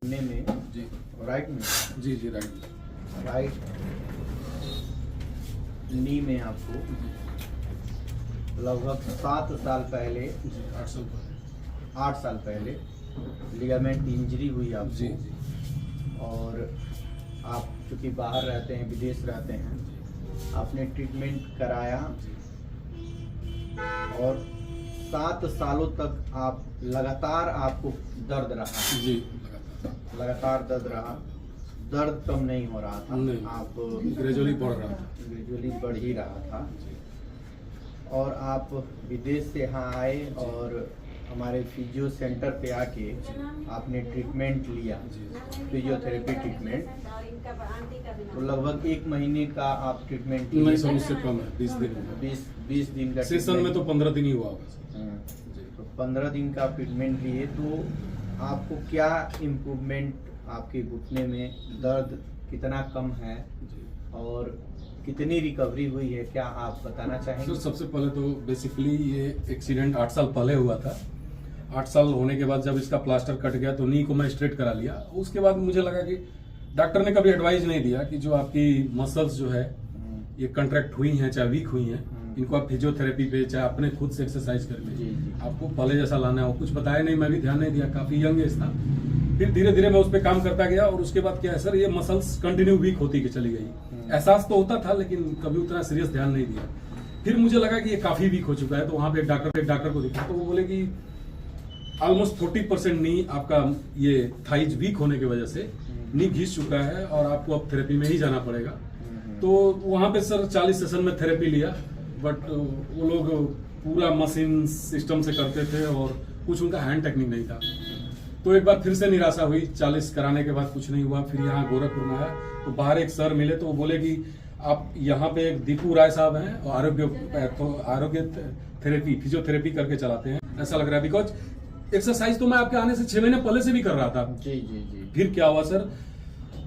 में जी राइट में जी जी right right knee में आपको लगभग 7 साल पहले जी 8 साल पहले 8 साल पहले लिगामेंट इंजरी हुई जी आपको। जी और आप चूँकि बाहर रहते हैं, विदेश रहते हैं, आपने ट्रीटमेंट कराया और 7 सालों तक आप लगातार आपको दर्द रहा। जी लगातार दर्द रहा, दर्द कम नहीं हो रहा था, नहीं, आप ग्रेजुअली बढ़ रहा था। ग्रेजुअली बढ़ ही रहा था। और आप विदेश से यहाँ आए और हमारे फिजियो सेंटर पे आके आपने ट्रीटमेंट लिया, फिजियोथेरेपी ट्रीटमेंट। तो लगभग 1 महीने का आप ट्रीटमेंट नहीं सर, उससे कम है, 20 दिन में। 20 दिन का सेशन में तो 15 दिन ही हुआ होगा ट्रीटमेंट। तो 15 दिन का ट्रीटमेंट लिए तो आपको क्या इम्प्रूवमेंट, आपके घुटने में दर्द कितना कम है और कितनी रिकवरी हुई है, क्या आप बताना चाहेंगे? सर सबसे पहले तो बेसिकली ये एक्सीडेंट 8 साल पहले हुआ था। 8 साल होने के बाद जब इसका प्लास्टर कट गया तो नी को मैं स्ट्रेट करा लिया। उसके बाद मुझे लगा कि डॉक्टर ने कभी एडवाइस नहीं दिया कि जो आपकी मसल्स जो है ये कंट्रैक्ट हुई हैं चाहे वीक हुई हैं, इनको आप फिजियोथेरेपी पे चाहे अपने खुद से एक्सरसाइज करके आपको पहले जैसा लाना है। वो कुछ बताया नहीं, मैं भी ध्यान नहीं दिया, काफी यंग एज था। फिर धीरे धीरे मैं उस पर काम करता गया और उसके बाद क्या है सर, ये मसल्स कंटिन्यू वीक होती चली गई। एहसास तो होता था लेकिन कभी उतना सीरियस ध्यान नहीं दिया। फिर मुझे लगा कि ये काफी वीक हो चुका है, तो वहां पे एक डॉक्टर को दिखा तो वो बोले कि ऑलमोस्ट 40% नी आपका ये थाइज वीक होने की वजह से नी घिस चुका है और आपको अब थेरेपी में ही जाना पड़ेगा। तो वहां पे सर 40 सेशन में थेरेपी लिया, बट वो लोग पूरा मशीन सिस्टम से करते थे और कुछ उनका हैंड टेक्निक नहीं था। तो एक बार फिर से निराशा हुई, 40 कराने के बाद कुछ नहीं हुआ। फिर यहाँ गोरखपुर में आया तो बाहर एक सर मिले तो वो बोले कि आप यहाँ पे एक दीपू राय साहब हैं और आरोग्य थेरेपी फिजियोथेरेपी करके चलाते हैं, ऐसा लग रहा है। बिकॉज एक्सरसाइज तो मैं आपके आने से 6 महीने पहले से भी कर रहा था। जी जी जी। फिर क्या हुआ सर,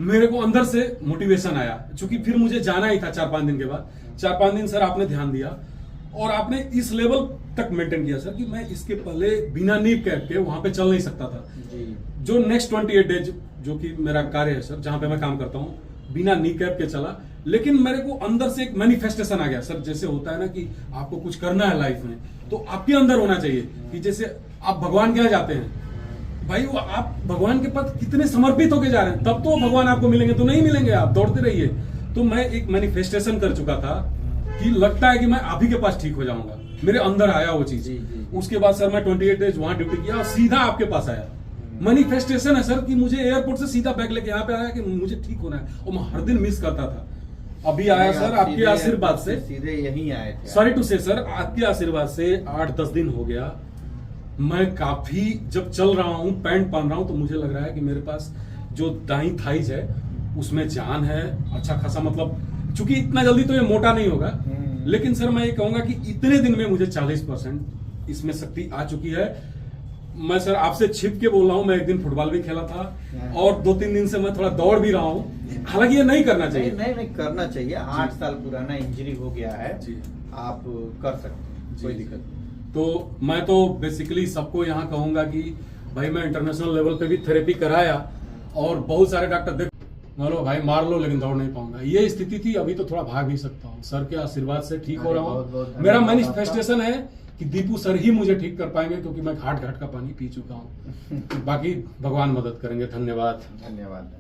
मेरे को अंदर से मोटिवेशन आया, क्योंकि फिर मुझे जाना ही था 4-5 दिन के बाद। 4-5 दिन सर आपने ध्यान दिया और आपने इस लेवल तक मेंटेन किया सर कि मैं इसके पहले बिना नींव कैप के वहां पे चल नहीं सकता था। जी। जो नेक्स्ट 28 डेज जो कि मेरा कार्य है सर, जहां पे मैं काम करता हूँ, बिना नी कैप के चला। लेकिन मेरे को अंदर से एक मैनिफेस्टेशन आ गया सर, जैसे होता है ना कि आपको कुछ करना है लाइफ में तो आपके अंदर होना चाहिए कि जैसे आप भगवान के यहाँ जाते हैं भाई, वो आप भगवान के पास कितने समर्पित होके जा रहे हैं, तब तो भगवान आपको मिलेंगे, तो नहीं मिलेंगे, आप दौड़ते रहिए। तो मैं एक मैनिफेस्टेशन कर चुका था कि लगता है कि मैं आप ही के पास ठीक हो जाऊंगा, मेरे अंदर आया वो चीज। उसके बाद सर मैं 28 डेज वहां ड्यूटी किया और सीधा आपके पास आया। मैनिफेस्टेशन है सर कि मुझे एयरपोर्ट से सीधा बैग लेके यहाँ पे आया कि मुझे ठीक होना है, और मैं हर दिन मिस करता था। अभी आया सर आपके आशीर्वाद से, सीधे यही आए थे। सॉरी टू से सर, आपके आशीर्वाद से 8-10 दिन हो गया, मैं काफी जब चल रहा हूँ, पैंट पहन रहा हूँ, तो मुझे लग रहा है कि मेरे पास जो दाई थाइज है उसमें जान है अच्छा खासा। मतलब चूंकि इतना जल्दी तो ये मोटा नहीं होगा, लेकिन सर मैं ये कहूंगा कि इतने दिन में मुझे 40% इसमें शक्ति आ चुकी है। मैं सर आपसे छिप के बोल रहा हूँ, मैं एक दिन फुटबॉल भी खेला था और 2-3 दिन से मैं थोड़ा दौड़ भी रहा हूँ। हालांकि ये नहीं करना चाहिए, नहीं करना चाहिए। 8 साल पुराना इंजरी हो गया है जी, आप कर सकते हैं, कोई दिक्कत नहीं। तो मैं तो बेसिकली सबको यहाँ कहूंगा कि भाई मैं इंटरनेशनल लेवल पे भी थेरेपी कराया और बहुत सारे डॉक्टर देख लो भाई मार लो लेकिन दौड़ नहीं पाऊंगा, ये स्थिति थी। अभी तो थोड़ा भाग भी सकता हूँ, सर के आशीर्वाद से ठीक हो रहा हूँ। मेरा मैनिफेस्टेशन है कि दीपू सर ही मुझे ठीक कर पाएंगे, क्योंकि मैं घाट घाट का पानी पी चुका हूँ। बाकी भगवान मदद करेंगे। धन्यवाद। धन्यवाद।